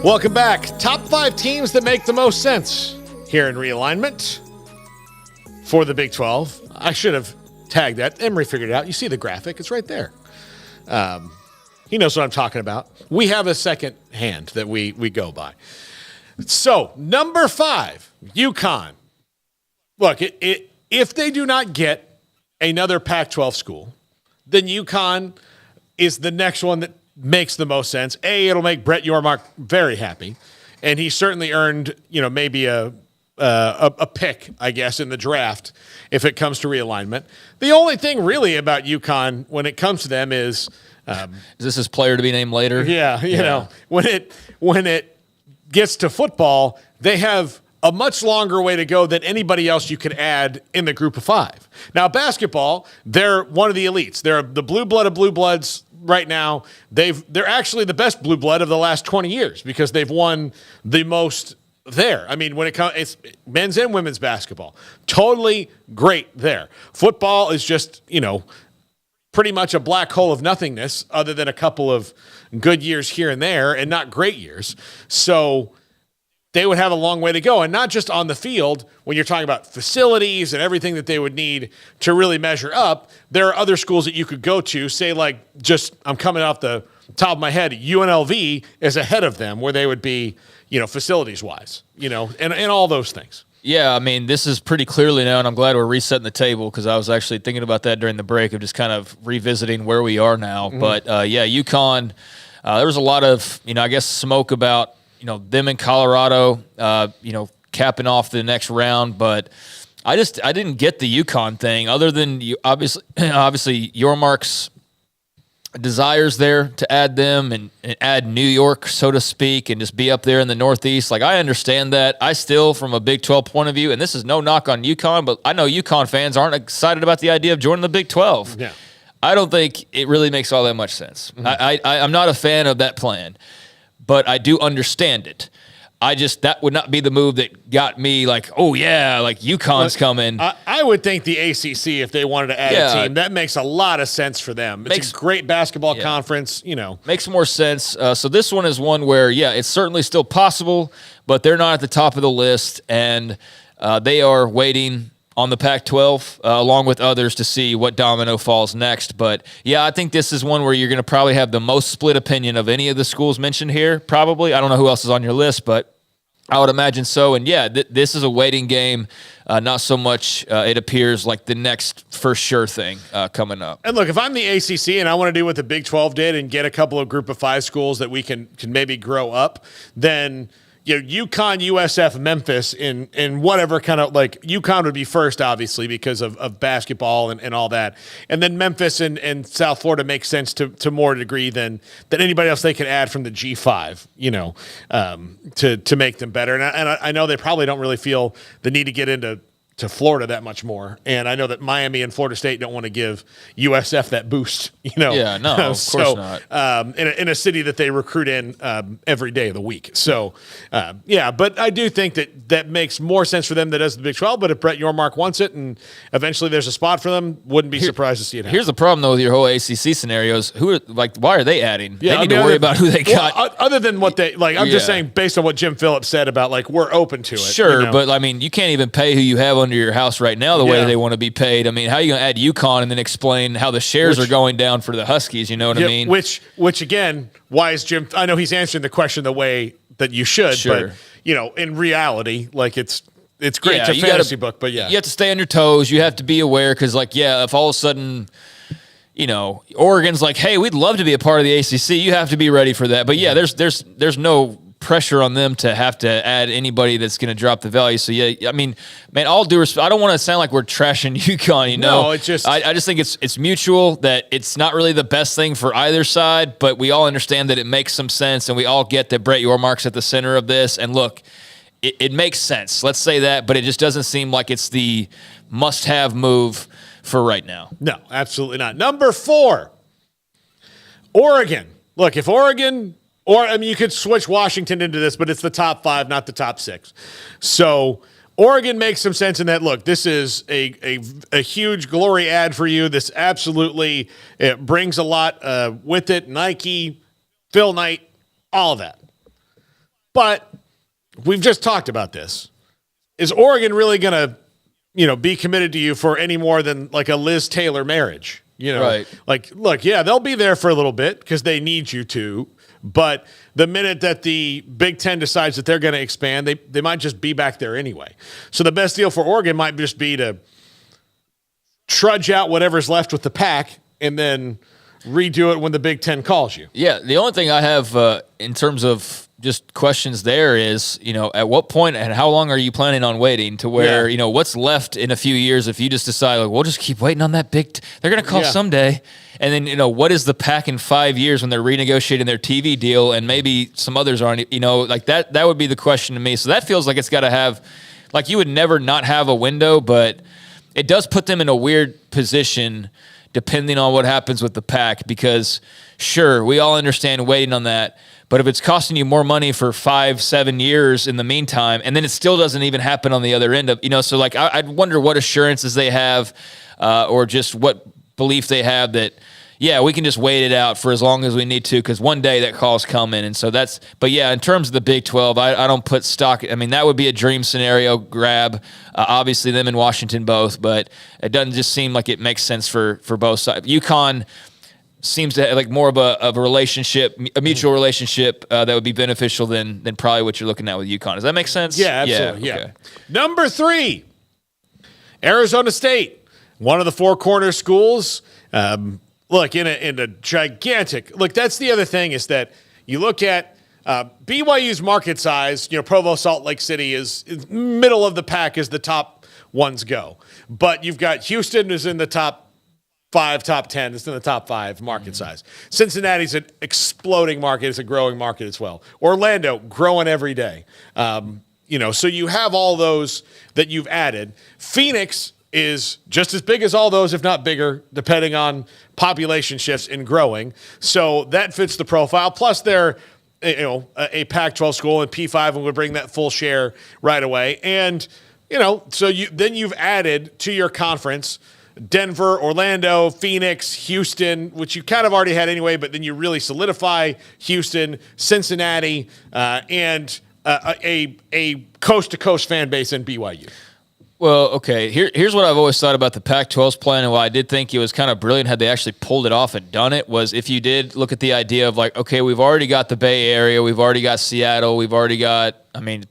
Welcome back. Top 5 teams that make the most sense here in Realignment for the Big 12. I should have tagged that. Emery figured it out. You see the graphic. It's right there. He knows what I'm talking about. We have a second hand that we go by. So, number 5, UConn. Look, if they do not get another Pac-12 school, then UConn is the next one that makes the most sense. It'll make Brett Yormark very happy, and he certainly earned, maybe a pick, I guess, in the draft if it comes to realignment. The only thing really about UConn when it comes to them is this his player to be named later? Yeah, you know, when it gets to football, they have a much longer way to go than anybody else you could add in the group of 5. Now, basketball, they're one of the elites. They're the blue blood of blue bloods right now. They're actually the best blue blood of the last 20 years because they've won the most there. I mean, when it comes, it's men's and women's basketball. Totally great there. Football is just, pretty much a black hole of nothingness other than a couple of good years here and there and not great years. So they would have a long way to go. And not just on the field, when you're talking about facilities and everything that they would need to really measure up, there are other schools that you could go to, say I'm coming off the top of my head, UNLV is ahead of them where they would be, facilities-wise, and all those things. Yeah, I mean, this is pretty clearly now, and I'm glad we're resetting the table because I was actually thinking about that during the break of just kind of revisiting where we are now. Mm-hmm. But, UConn, there was a lot of, I guess, smoke about, them in Colorado, capping off the next round. But I didn't get the UConn thing other than obviously Yormark's desires there to add them and add New York, so to speak, and just be up there in the Northeast. Like, I understand that. I still, from a Big 12 point of view, and this is no knock on UConn, but I know UConn fans aren't excited about the idea of joining the Big 12. Yeah. I don't think it really makes all that much sense. Mm-hmm. I'm not a fan of that plan, but I do understand it. That would not be the move that got me like, oh yeah, like UConn's coming. I would think the ACC, if they wanted to add a team, that makes a lot of sense for them. It's a great basketball conference, Makes more sense. So this one is one where, it's certainly still possible, but they're not at the top of the list, and they are waiting on the Pac-12 along with others to see what domino falls next. But, I think this is one where you're going to probably have the most split opinion of any of the schools mentioned here, probably. I don't know who else is on your list, but I would imagine so. And, this is a waiting game, not so much it appears like the next for sure thing coming up. And, look, if I'm the ACC and I want to do what the Big 12 did and get a couple of group of 5 schools that we can maybe grow up, then – UConn, USF, Memphis in whatever kind of UConn would be first, obviously, because of basketball and all that. And then Memphis and South Florida makes sense to more degree than anybody else they could add from the G5, to make them better. And I know they probably don't really feel the need to get into Florida that much more. And I know that Miami and Florida State don't want to give USF that boost, Yeah, no, of course not. In a city that they recruit in every day of the week. So, but I do think that makes more sense for them than does the Big 12. But if Brett Yormark wants it and eventually there's a spot for them, wouldn't be surprised to see it happen. Here's the problem, though, with your whole ACC scenarios. Why are they adding? They need to worry about who they got. Other than what they, I'm just saying, based on what Jim Phillips said about, we're open to it. Sure, but, you can't even pay who you have under your house right now the way they want to be paid. I mean, how are you going to add UConn and then explain how the shares are going down for the Huskies? You know what I mean? Which again, why is Jim? I know he's answering the question the way that you should, but in reality, it's great. It's a fantasy book, but you have to stay on your toes. You have to be aware because, if all of a sudden, Oregon's like, hey, we'd love to be a part of the ACC. You have to be ready for that. But there's no pressure on them to have to add anybody that's going to drop the value. So, all due respect, I don't want to sound like we're trashing UConn, No, it's just... I just think it's mutual, that it's not really the best thing for either side, but we all understand that it makes some sense, and we all get that Brett Yormark's at the center of this. And look, it makes sense. Let's say that, but it just doesn't seem like it's the must-have move for right now. No, absolutely not. Number 4, Oregon. Look, if Oregon... you could switch Washington into this, but it's the top 5, not the top 6. So Oregon makes some sense in that. Look, this is a huge glory ad for you. This absolutely brings a lot with it. Nike, Phil Knight, all of that. But we've just talked about this. Is Oregon really going to, be committed to you for any more than like a Liz Taylor marriage? Right. Like, look, yeah, they'll be there for a little bit because they need you to. But the minute that the Big Ten decides that they're going to expand, they might just be back there anyway. So the best deal for Oregon might just be to trudge out whatever's left with the Pac and then redo it when the Big Ten calls you. Yeah, the only thing I have in terms of just questions there is, at what point and how long are you planning on waiting to where, what's left in a few years if you just decide, like, we'll just keep waiting on that they're going to call someday. And then, what is the Pac in 5 years when they're renegotiating their TV deal and maybe some others aren't, like that would be the question to me. So that feels like it's got to have, like you would never not have a window, but it does put them in a weird position depending on what happens with the Pac, because sure, we all understand waiting on that. But if it's costing you more money for 5-7 years in the meantime, and then it still doesn't even happen on the other end of, so like I'd wonder what assurances they have or just what belief they have that, yeah, we can just wait it out for as long as we need to because one day that call's coming. And so but yeah, in terms of the Big 12, I don't put stock. I mean, that would be a dream scenario grab. Obviously, them in Washington both, but it doesn't just seem like it makes sense for both sides. UConn seems to have like more of a relationship, a mutual relationship that would be beneficial than probably what you're looking at with UConn. Does that make sense? Yeah, absolutely. Yeah. Okay. Number 3, Arizona State, one of the 4 corner schools. Look, in a gigantic look. That's the other thing is that you look at BYU's market size. Provo, Salt Lake City is middle of the pack as the top ones go, but you've got Houston is in the top 5, top 10. It's in the top 5 market size. Cincinnati's an exploding market. It's a growing market as well. Orlando growing every day. So you have all those that you've added. Phoenix is just as big as all those, if not bigger, depending on population shifts and growing. So that fits the profile. Plus they're a Pac-12 school and P5 and would bring that full share right away. And so you've added to your conference Denver, Orlando, Phoenix, Houston, which you kind of already had anyway, but then you really solidify Houston, Cincinnati, and a coast-to-coast fan base in BYU. Well, okay, here's what I've always thought about the Pac-12's plan, and why I did think it was kind of brilliant had they actually pulled it off and done it, was if you did look at the idea of like, okay, we've already got the Bay Area, we've already got Seattle, we've already got,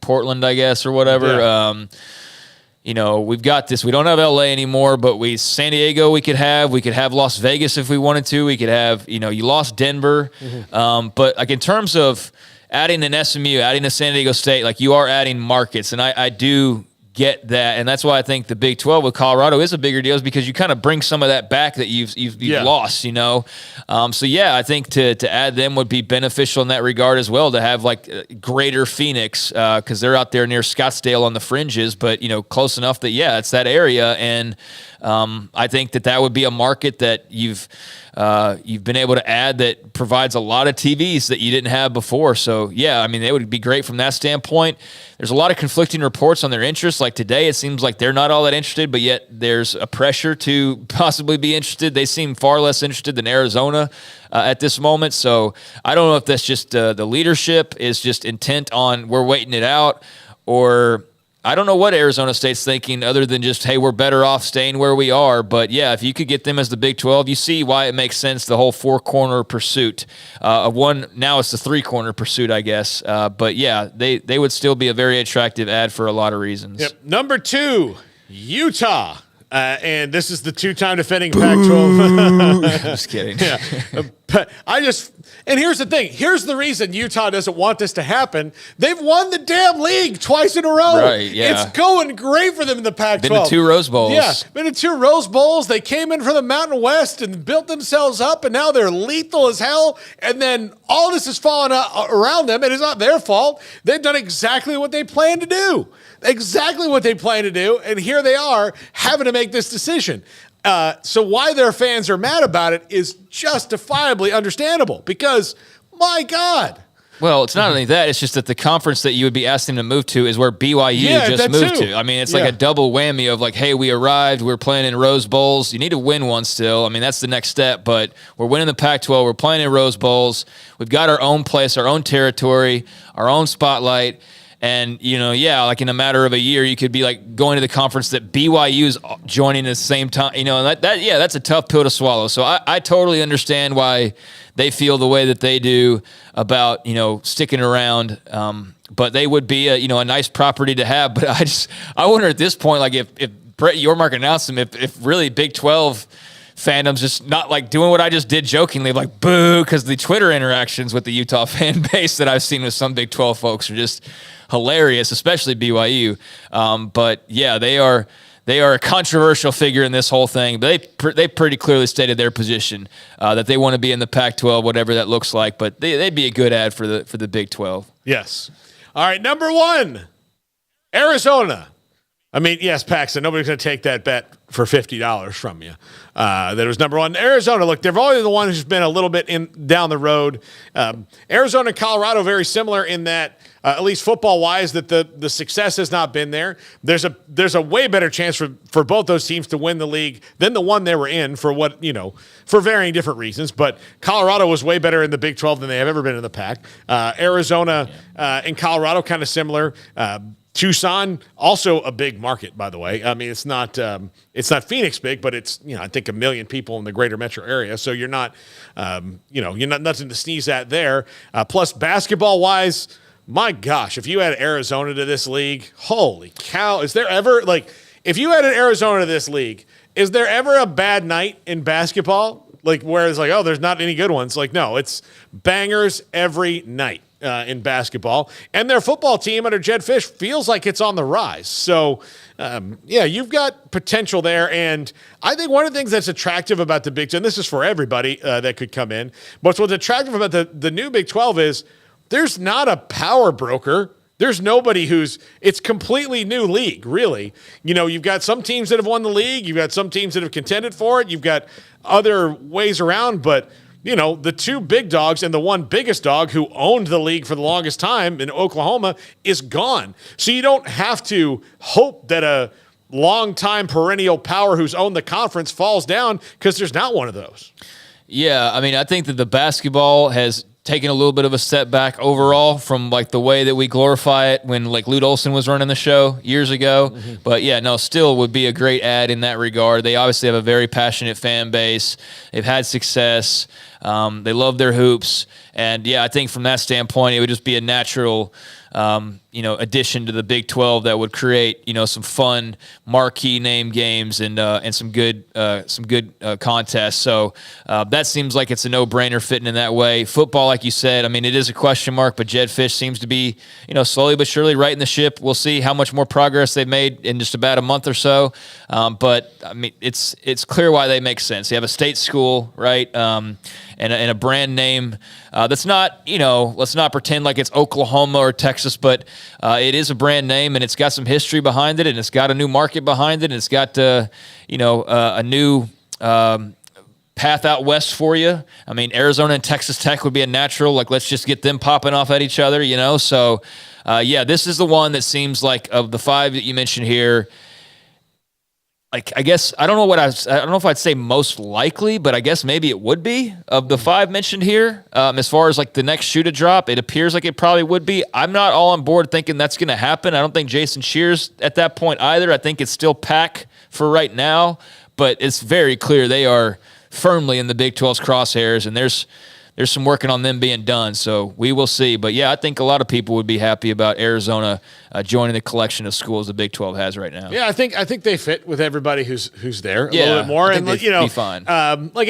Portland, I guess, or whatever. Yeah. We've got this. We don't have LA anymore, but San Diego we could have Las Vegas if we wanted to. We could have, you lost Denver. Mm-hmm. But like in terms of adding an SMU, adding a San Diego State, like you are adding markets, and I do get that, and that's why I think the Big 12 with Colorado is a bigger deal, is because you kind of bring some of that back that you've lost, So yeah, I think to add them would be beneficial in that regard as well, to have like greater Phoenix because they're out there near Scottsdale on the fringes, but close enough that it's that area, and I think that would be a market that you've been able to add that provides a lot of TVs that you didn't have before. So yeah, it would be great from that standpoint. There's a lot of conflicting reports on their interests. Like today, it seems like they're not all that interested, but yet there's a pressure to possibly be interested. They seem far less interested than Arizona at this moment. So I don't know if that's just the leadership is just intent on we're waiting it out, or I don't know what Arizona State's thinking other than just, hey, we're better off staying where we are. But, yeah, if you could get them as the Big 12, you see why it makes sense, the whole 4-corner pursuit of one. Now it's the 3-corner pursuit, I guess. But, yeah, they would still be a very attractive ad for a lot of reasons. Yep. Number 2, Utah. And this is the 2-time defending Pac-12. Just kidding. Yeah. But and here's the thing. Here's the reason Utah doesn't want this to happen. They've won the damn league twice in a row. Right, yeah. It's going great for them in the Pac-12. Been to 2 Rose Bowls. Yeah, been to 2 Rose Bowls. They came in from the Mountain West and built themselves up, and now they're lethal as hell. And then all this is falling around them, and it's not their fault. They've done exactly what they planned to do. Exactly what they plan to do, and here they are having to make this decision. So why their fans are mad about it is justifiably understandable, because, my God, Well, it's not only that; it's just that the conference that you would be asking them to move to is where BYU just moved to. I mean, it's like a double whammy of like, hey, we arrived, we're playing in Rose Bowls. You need to win one still. I mean, that's the next step. But we're winning the Pac-12. We're playing in Rose Bowls. We've got our own place, our own territory, our own spotlight. And, like in a matter of a year, you could be like going to the conference that BYU is joining at the same time. And that's a tough pill to swallow. So I totally understand why they feel the way that they do about, sticking around. But they would be a nice property to have. But I wonder at this point, like if Brett Yormark announced them, if really Big 12 fandom's just not like doing what I just did jokingly, like boo, because the Twitter interactions with the Utah fan base that I've seen with some Big 12 folks are just hilarious, especially BYU. But yeah, they are a controversial figure in this whole thing. But they pretty clearly stated their position that they want to be in the Pac-12, whatever that looks like. But they'd be a good ad for the Big 12. Yes. All right, number 1, Arizona. I mean, yes, Paxton, nobody's going to take that bet for $50 from you. That was number 1. Arizona, look, they're always the one who's been a little bit down the road. Arizona and Colorado, very similar in that, at least football-wise, that the success has not been there. There's a way better chance for both those teams to win the league than the one they were in for varying different reasons. But Colorado was way better in the Big 12 than they have ever been in the Pac. Arizona and Colorado kind of similar. Tucson, also a big market, by the way. I mean, it's not Phoenix big, but it's, I think 1 million people in the greater metro area. So you're not nothing to sneeze at there. Plus basketball wise, my gosh, if you add Arizona to this league, holy cow, is there ever if you added Arizona to this league, is there ever a bad night in basketball? Like where it's like, oh, there's not any good ones. Like, no, it's bangers every night. In basketball, and their football team under Jed Fish feels like it's on the rise. So, you've got potential there, and I think one of the things that's attractive about the Big Ten, this is for everybody that could come in, but what's attractive about the new Big 12 is there's not a power broker. There's nobody it's completely new league, really. You've got some teams that have won the league. You've got some teams that have contended for it. You've got other ways around, but the 2 big dogs and the one biggest dog who owned the league for the longest time in Oklahoma is gone. So you don't have to hope that a longtime perennial power who's owned the conference falls down because there's not one of those. Yeah, I mean, I think that the basketball has taken a little bit of a step back overall from like the way that we glorify it when like Lute Olson was running the show years ago. Mm-hmm. But yeah, no, still would be a great ad in that regard. They obviously have a very passionate fan base. They've had success. They love their hoops. And yeah, I think from that standpoint, it would just be a natural, addition to the Big 12 that would create, some fun marquee name games and some good contests. So that seems like it's a no-brainer fitting in that way. Football, like you said, I mean, it is a question mark, but Jed Fish seems to be, slowly but surely righting the ship. We'll see how much more progress they've made in just about a month or so. But I mean, it's clear why they make sense. They have a state school, right? And a brand name that's not, let's not pretend like it's Oklahoma or Texas, but it is a brand name, and it's got some history behind it, and it's got a new market behind it, and it's got, a new path out west for you. I mean, Arizona and Texas Tech would be a natural, like, let's just get them popping off at each other, So, this is the one that seems like of the 5 that you mentioned here, like, I guess, I don't know if I'd say most likely, but I guess maybe it would be of the 5 mentioned here. As far as like the next shoe to drop, it appears like it probably would be. I'm not all on board thinking that's going to happen. I don't think Jason Shears at that point either. I think it's still Pac for right now, but it's very clear they are firmly in the Big 12's crosshairs, and there's some working on them being done, so we will see. But yeah, I think a lot of people would be happy about Arizona joining the collection of schools the Big 12 has right now. Yeah, I think they fit with everybody who's there a little bit more, I think they'd be fine. Like